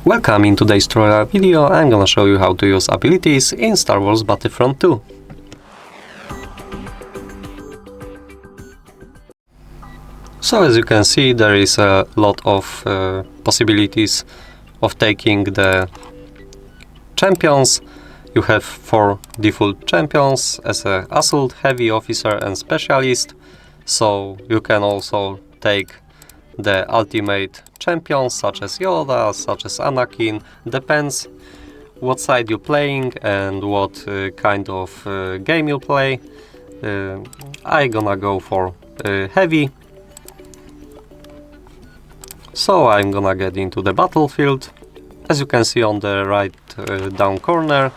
Welcome, in today's tutorial video I'm gonna show you how to use abilities in Star Wars Battlefront II. So as you can see, there is a lot of possibilities of taking the champions. You have 4 default champions as a assault, heavy, officer and specialist. So you can also take the ultimate champions such as Yoda, such as Anakin. Depends what side you're playing and what kind of game you play. I'm gonna go for heavy. So I'm gonna get into the battlefield. As you can see on the right down corner,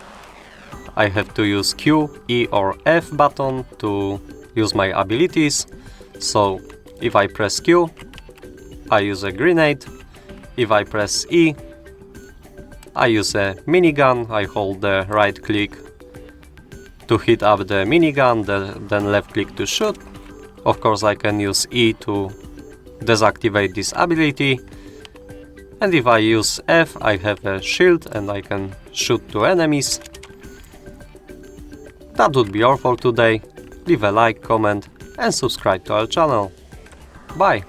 I have to use Q, E or F button to use my abilities. So if I press Q, I use a grenade. If I press E, I use a minigun. I hold the right click to hit up the minigun, then left click to shoot. Of course I can use E to deactivate this ability. And if I use F, I have a shield and I can shoot to enemies. That would be all for today. Leave a like, comment and subscribe to our channel. Bye!